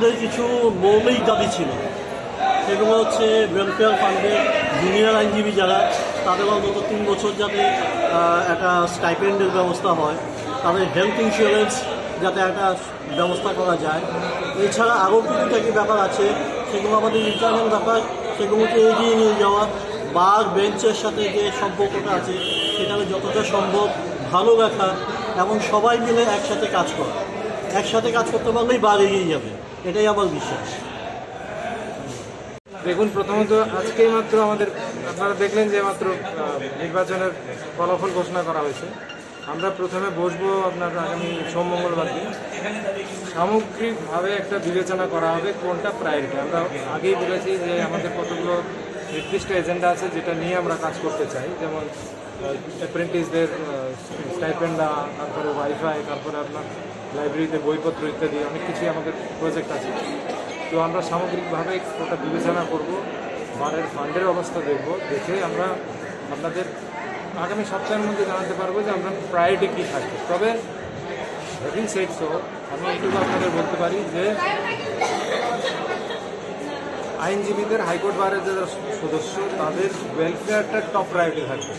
আমাদের কিছু মৌলিক দাবি ছিল, সেগুলো হচ্ছে ওয়েলফেয়ার ফান্ডে জুনিয়র আইনজীবী যারা, তাদের অন্তত 3 বছর যাতে একটা স্টাইপেন্ডের ব্যবস্থা হয়, তাদের হেলথ ইন্স্যুরেন্স যাতে একটা ব্যবস্থা করা যায়। এছাড়া আরও কিছু ব্যাপার আছে, সেগুলো আমাদের ইন্টারনাল ব্যাপার, সেগুলোকে এগিয়ে নিয়ে যাওয়া, বার বেঞ্চের সাথে যে সম্পর্কটা আছে সেটাকে যতটা সম্ভব ভালো রাখা এবং সবাই মিলে একসাথে কাজ করা। একসাথে কাজ করতে পারলেই বার এগিয়ে যাবে, এটাই আমার বিশ্বাস। দেখুন, প্রথমত আজকেই মাত্র আপনারা দেখলেন যে মাত্র নির্বাচনের ফলাফল ঘোষণা করা হয়েছে। আমরা প্রথমে বসবো আপনার আগামী সোম মঙ্গলবার দিন। সামগ্রিকভাবে একটা বিবেচনা করা হবে কোনটা প্রায়োরিটি। আমরা আগেই বলেছি যে আমাদের কতগুলো নির্দিষ্ট এজেন্ডা আছে যেটা নিয়ে আমরা কাজ করতে চাই, যেমন অ্যাপ্রেন্টিসদের স্টাইপেন্ড, তারপরে ওয়াইফাই, তারপরে আপনার লাইব্রেরিতে বইপত্র ইত্যাদি অনেক কিছুই আমাদের প্রজেক্ট আছে। তো আমরা সামগ্রিকভাবে ওটা বিবেচনা করব, বারের ফান্ডের অবস্থা দেখে আমরা আপনাদের আগামী সপ্তাহের মধ্যে জানাতে পারবো যে আমরা প্রায়োরিটি কী থাকবে। তবে হ্যাভিং সেড সো আমি এইটুকু আপনাদের বলতে পারি যে আইনজীবীদের হাইকোর্ট বারের যারা সদস্য তাদের ওয়েলফেয়ারটা টপ প্রায়োরিটি থাকবে।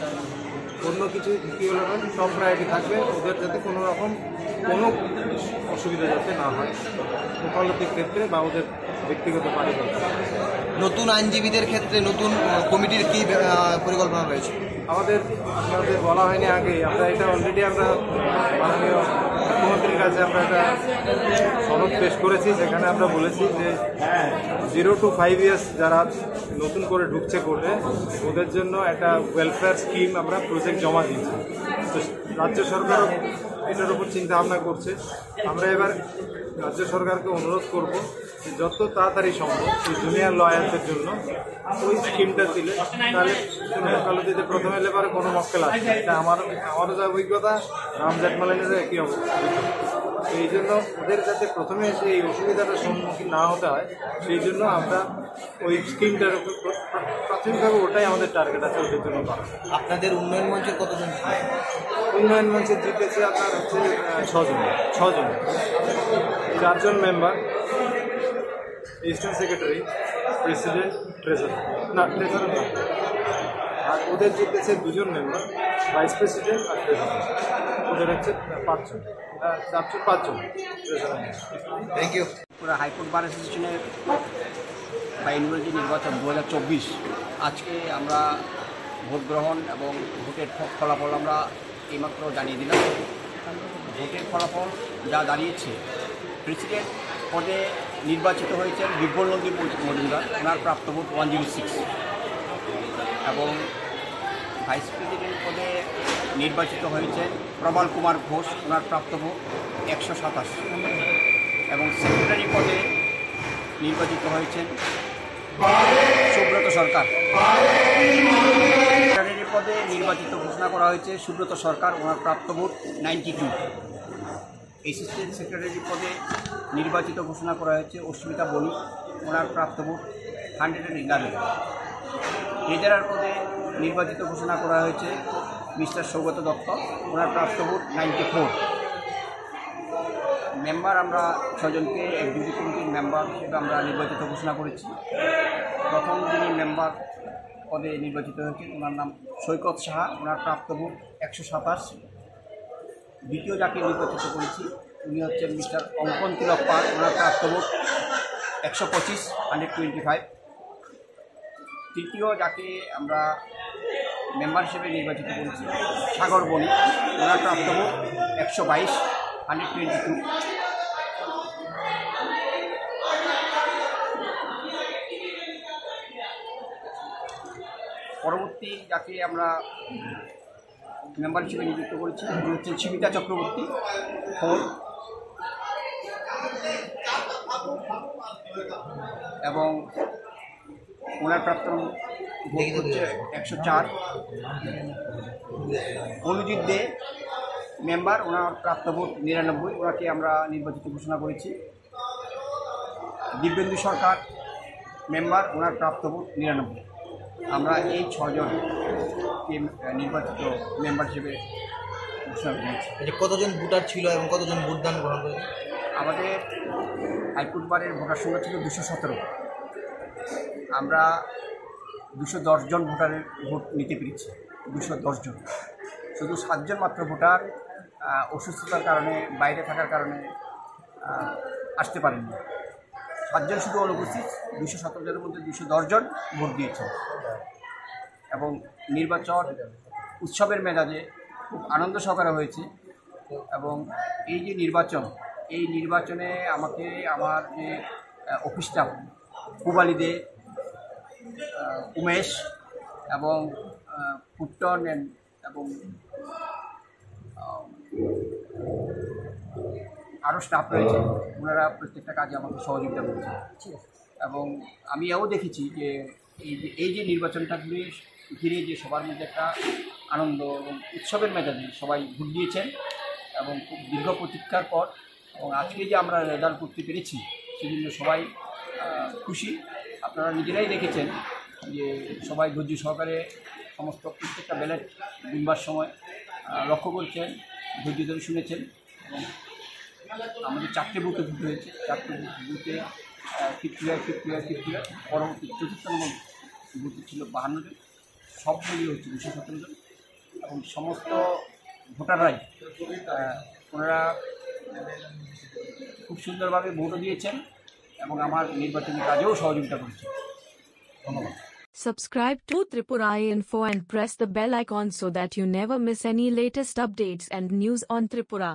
অন্য কিছু কী হলো না, টপ প্রায়োরিটি থাকবে, ওদের যাতে কোনো রকম কোনো অসুবিধা যাতে না হয় ওকালতির ক্ষেত্রে বা ওদের ব্যক্তিগত পারিবারিক। নতুন আইনজীবীদের ক্ষেত্রে নতুন কমিটির কী পরিকল্পনা রয়েছে? আপনাদের বলা হয়নি আগেই, আমরা এটা অলরেডি আমরা মাননীয় মুখ্যমন্ত্রীর কাছে আমরা একটা সনদ পেশ করেছি, সেখানে আমরা বলেছি যে 0 to 5 years যারা নতুন করে ঢুকছে কোর্টে ওদের জন্য একটা ওয়েলফেয়ার স্কিম আমরা প্রজেক্ট জমা দিয়েছি। তো রাজ্য সরকারও এটার উপর চিন্তা ভাবনা করছে। আমরা এবার রাজ্য সরকারকে অনুরোধ করব যে যত তাড়াতাড়ি সম্ভব এই জুনিয়র লয়ারদের জন্য ওই স্কিমটা দিলে তাহলে ওকালতিতে প্রথমে এলে পরে কোনো মক্কেল আসবে। এটা আমারও যা অভিজ্ঞতা, রাম জেঠমালানিরও একই অভিজ্ঞতা। এই জন্য ওদের যাতে প্রথমে এসে এই অসুবিধাটার সম্মুখীন না হতে হয়, সেই জন্য আমরা ওই স্কিমটার প্রাথমিকভাবে ওটাই আমাদের টার্গেট আছে ওদের জন্য করা। আপনাদের উন্নয়ন মঞ্চের কতজন? উন্নয়ন মঞ্চে জিতেছে আপনার হচ্ছে 6 জন, 4 জন member, assistant secretary, president, treasurer না, আর ওদের জিতেছে 2 জন মেম্বার, ভাইস প্রেসিডেন্ট আর ট্রেজারার। ওদের হচ্ছে 5 জন, 5 জন ট্রেজারার। Thank you. পুরো হাইকোর্ট বার অ্যাসোসিয়েশনের বা ইউনিভার্সিটি নির্বাচন 2024 আজকে আমরা ভোট গ্রহণ এবং ভোটের ফলাফল আমরা এইমাত্র জানিয়ে দিলাম। ভোটের ফলাফল যা দাঁড়িয়েছে, প্রেসিডেন্ট পদে নির্বাচিত হয়েছেন বিপ্লবনন্দী মজুমদার, ওনার প্রাপ্ত ভোট 106, এবং ভাইস প্রেসিডেন্ট পদে নির্বাচিত হয়েছেন প্রবল কুমার ঘোষ, ওনার প্রাপ্ত ভোট 127, এবং সেক্রেটারি পদে নির্বাচিত হয়েছেন সুব্রত সরকার। সেক্রেটারি পদে নির্বাচিত ঘোষণা করা হয়েছে সুব্রত সরকার, ওনার প্রাপ্ত ভোট 92। অ্যাসিস্ট্যান্ট সেক্রেটারি পদে নির্বাচিত ঘোষণা করা হয়েছে অস্মিতা বণিক, ওনার প্রাপ্ত ভোট 111। ট্রেজারার পদে নির্বাচিত ঘোষণা করা হয়েছে মিস্টার সৌগত দত্ত, ওনার প্রাপ্ত ভোট 94। মেম্বার আমরা 6 জনকে এক্সিকিউটিভ কমিটির মেম্বার হিসেবে আমরা নির্বাচিত ঘোষণা করেছি। প্রথম যিনি মেম্বার পদে নির্বাচিত হয়েছেন ওনার নাম সৈকত সাহা, ওনার প্রাপ্ত ভোট 127। দ্বিতীয় যাকে নির্বাচিত করেছি উনি হচ্ছেন মিস্টার অঙ্কন তিলক পাল, ওনার প্রাপ্ত ভোট 125, 125। তৃতীয় যাকে আমরা মেম্বার হিসেবে নির্বাচিত করেছি সাগর বণিক, ওনার প্রাপ্ত ভোট 122, 122। পরবর্তী যাকে আমরা মেম্বার হিসেবে নিযুক্ত করেছি উনি হচ্ছেন সীমিতা চক্রবর্তী, 4, এবং ওনার প্রাপ্তন ভোট হচ্ছে 104। অনুজিৎ দে মেম্বার, ওনার প্রাপ্ত ভোট 99, ওনাকে আমরা নির্বাচিত ঘোষণা করেছি। দিব্যেন্দু সরকার মেম্বার, ওনার প্রাপ্ত ভোট 99। আমরা এই 6 জনকে নির্বাচিত মেম্বার হিসেবে ঘোষণা করেছি। কতজন ভোটার ছিল এবং কতজন ভোটদান গ্রহণ করেছে? আমাদের হাইকোর্ট বারের ভোটার সংখ্যা ছিল 217। আমরা 210 জন ভোটারের ভোট নিতে পেরেছি। 210 জন, শুধু 7 জন মাত্র ভোটার অসুস্থতার কারণে, বাইরে থাকার কারণে আসতে পারেননি। 7 জন শুধু অনুপস্থিত। 217 জনের মধ্যে 210 জন ভোট দিয়েছেন এবং নির্বাচন উৎসবের মেজাজে খুব আনন্দ সহকারে হয়েছে। এবং এই যে নির্বাচন, এই নির্বাচনে আমাকে আমার যে অফিস স্টাফ পূবালী দে, উমেশ এবং ফুটন এবং আরও স্টাফ রয়েছে, ওনারা প্রত্যেকটা কাজে আমাকে সহযোগিতা করছে। এবং আমি এও দেখেছি যে এই যে নির্বাচনটা ঘিরে যে সবার মধ্যে একটা আনন্দ এবং উৎসবের মেজাজে সবাই ভোট দিয়েছেন এবং খুব দীর্ঘ প্রতীক্ষার পর এবং আজকে যে আমরা রেজাল্ট করতে পেরেছি সেজন্য সবাই খুশি। আপনারা নিজেরাই দেখেছেন যে সবাই ধৈর্য সহকারে সমস্ত প্রত্যেকটা ব্যালট গুনবার সময় লক্ষ্য করছেন, ধৈর্য ধরে শুনেছেন। এবং আমাদের 4টে বুথে ভোট হয়েছে। 4টে বুথে 50 পরবর্তী 4র্থ নম্বর বুথে ছিল 52 জন, সব মিলিয়ে হচ্ছে 217 জন। এবং সমস্ত ভোটাররাই ওনারা খুব সুন্দরভাবে ভোটও দিয়েছেন এবং আমার নির্বাচনী কাজেও সহযোগিতা করেছেন। ধন্যবাদ। Subscribe to Tripura Info and press the bell icon so that you never miss any latest updates and news on Tripura.